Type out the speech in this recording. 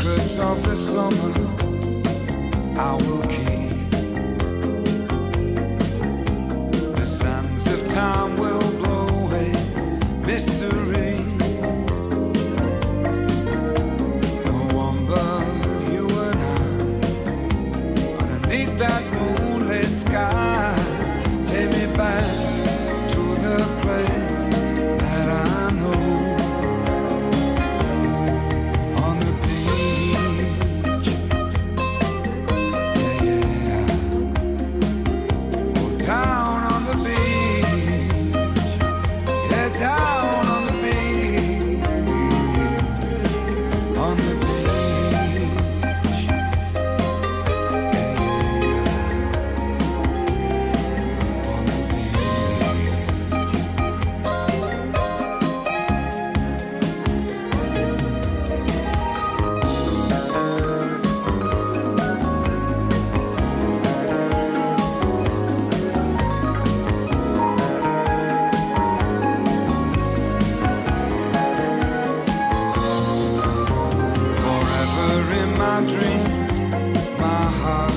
secrets of the summer I will keep. The sands of time will blow away mystery. No one but you and I underneath that moonlit sky. Take me back to the place that I know. On the beach, yeah, yeah. Oh, down on the beach, yeah, down on the beach, on the beach, yeah, yeah. On the forever in my dreams, my heart